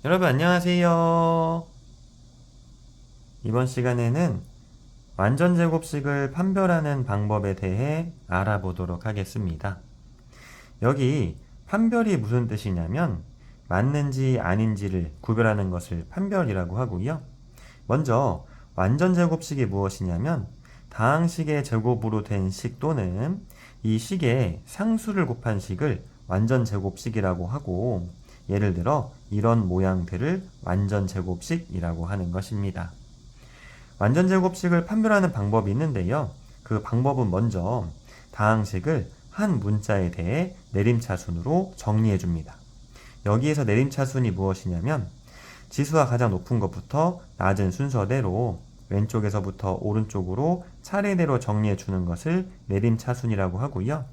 여러분 안녕하세요. 이번 시간에는 완전제곱식을 판별하는 방법에 대해 알아보도록 하겠습니다. 여기 판별이 무슨 뜻이냐면 맞는지 아닌지를 구별하는 것을 판별이라고 하고요. 먼저 완전제곱식이 무엇이냐면 다항식의 제곱으로 된 식 또는 이 식의 상수를 곱한 식을 완전제곱식이라고 하고, 예를 들어 이런 모양들을 완전제곱식이라고 하는 것입니다. 완전제곱식을 판별하는 방법이 있는데요. 그 방법은 먼저 다항식을 한 문자에 대해 내림차순으로 정리해 줍니다. 여기에서 내림차순이 무엇이냐면 지수가 가장 높은 것부터 낮은 순서대로 왼쪽에서부터 오른쪽으로 차례대로 정리해 주는 것을 내림차순이라고 하고요.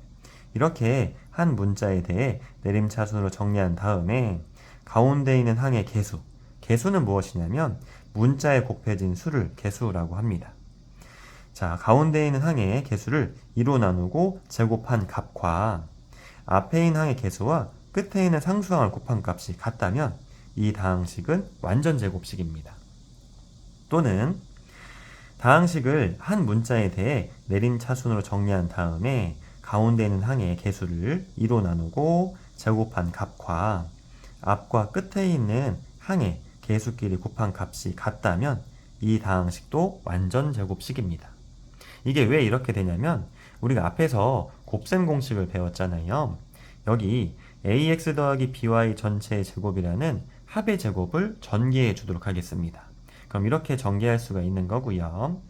이렇게 한 문자에 대해 내림차순으로 정리한 다음에 가운데 있는 항의 개수, 개수는 무엇이냐면 문자에 곱해진 수를 개수라고 합니다. 자, 가운데 있는 항의 개수를 2로 나누고 제곱한 값과 앞에 있는 항의 개수와 끝에 있는 상수항을 곱한 값이 같다면 이 다항식은 완전제곱식입니다. 또는 다항식을 한 문자에 대해 내림차순으로 정리한 다음에 가운데 있는 항의 개수를 2로 나누고 제곱한 값과 앞과 끝에 있는 항의 개수끼리 곱한 값이 같다면 이 다항식도 완전제곱식입니다. 이게 왜 이렇게 되냐면 우리가 앞에서 곱셈 공식을 배웠잖아요. 여기 ax 더하기 by 전체의 제곱이라는 합의 제곱을 전개해 주도록 하겠습니다. 그럼 이렇게 전개할 수가 있는 거고요.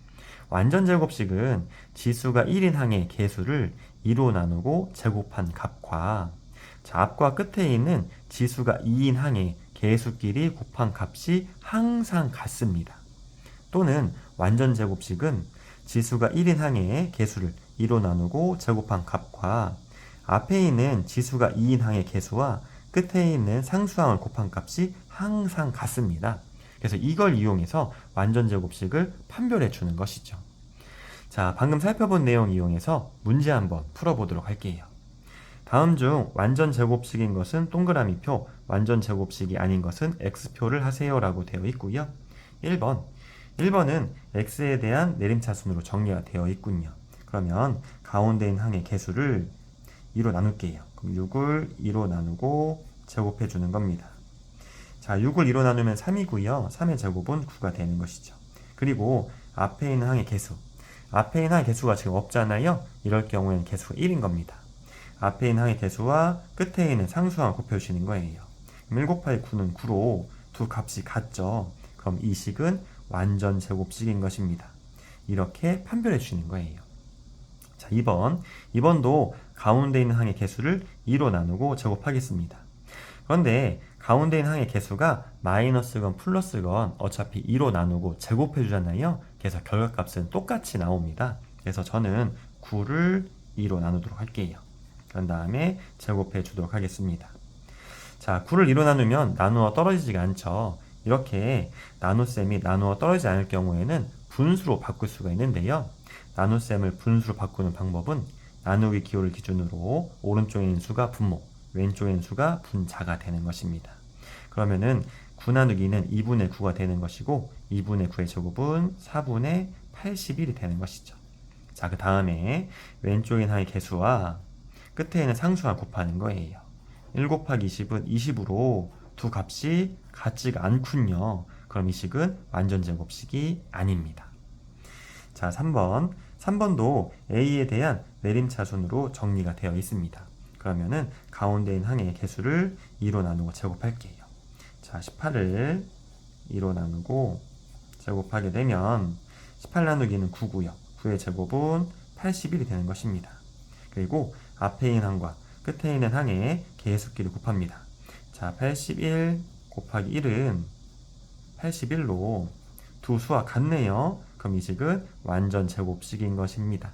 완전제곱식은 지수가 1인 항의 개수를 2로 나누고 제곱한 값과 앞과 끝에 있는 지수가 2인 항의 개수끼리 곱한 값이 항상 같습니다. 또는 완전제곱식은 지수가 1인 항의 개수를 2로 나누고 제곱한 값과 앞에 있는 지수가 2인 항의 개수와 끝에 있는 상수항을 곱한 값이 항상 같습니다. 그래서 이걸 이용해서 완전제곱식을 판별해 주는 것이죠. 자, 방금 살펴본 내용 이용해서 문제 한번 풀어보도록 할게요. 다음 중 완전제곱식인 것은 동그라미표, 완전제곱식이 아닌 것은 X표를 하세요 라고 되어 있고요. 1번은 X에 대한 내림차순으로 정리가 되어 있군요. 그러면 가운데 있는 항의 개수를 2로 나눌게요. 그럼 6을 2로 나누고 제곱해 주는 겁니다. 자, 6을 2로 나누면 3이고요. 3의 제곱은 9가 되는 것이죠. 그리고 앞에 있는 항의 개수. 앞에 있는 항의 개수가 지금 없잖아요. 이럴 경우에는 개수가 1인 겁니다. 앞에 있는 항의 개수와 끝에 있는 상수항을 곱해주시는 거예요. 1 곱하기 9는 9로 두 값이 같죠. 그럼 이 식은 완전 제곱식인 것입니다. 이렇게 판별해 주시는 거예요. 자, 2번도 가운데 있는 항의 개수를 2로 나누고 제곱하겠습니다. 그런데 가운데 있는 항의 개수가 마이너스건 플러스건 어차피 2로 나누고 제곱해 주잖아요. 그래서 결과값은 똑같이 나옵니다. 그래서 저는 9를 2로 나누도록 할게요. 그런 다음에 제곱해 주도록 하겠습니다. 자, 9를 2로 나누면 나누어 떨어지지가 않죠. 이렇게 나눗셈이 나누어 떨어지지 않을 경우에는 분수로 바꿀 수가 있는데요. 나눗셈을 분수로 바꾸는 방법은 나누기 기호를 기준으로 오른쪽에 있는 수가 분모, 왼쪽에 있는 수가 분자가 되는 것입니다. 그러면은 9 나누기는 2분의 9가 되는 것이고 2분의 9의 제곱은 4분의 81이 되는 것이죠. 자, 그 다음에 왼쪽에 있는 항의 개수와 끝에 있는 상수와 곱하는 거예요. 1 곱하기 20은 20으로 두 값이 같지가 않군요. 그럼 이 식은 완전제곱식이 아닙니다. 자, 3번도 a에 대한 내림차순으로 정리가 되어 있습니다. 그러면은 가운데 있는 항의 개수를 2로 나누고 제곱할게요. 자, 18을 2로 나누고 제곱하게 되면 18 나누기는 9고요. 9의 제곱은 81이 되는 것입니다. 그리고 앞에 있는 항과 끝에 있는 항의 개수끼리 곱합니다. 자, 81 곱하기 1은 81로 두 수와 같네요. 그럼 이 식은 완전 제곱식인 것입니다.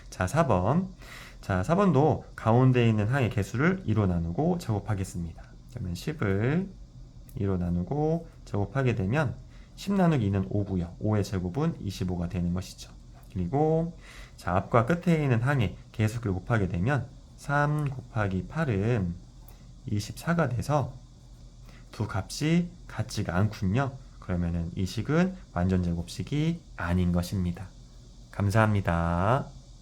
자, 4번도 가운데 있는 항의 개수를 2로 나누고 제곱하겠습니다. 그러면 10을 2로 나누고 제곱하게 되면 10 나누기 2는 5고요. 5의 제곱은 25가 되는 것이죠. 그리고 자, 앞과 끝에 있는 항의 개수를 곱하게 되면 3 곱하기 8은 24가 돼서 두 값이 같지가 않군요. 그러면은 이 식은 완전제곱식이 아닌 것입니다. 감사합니다.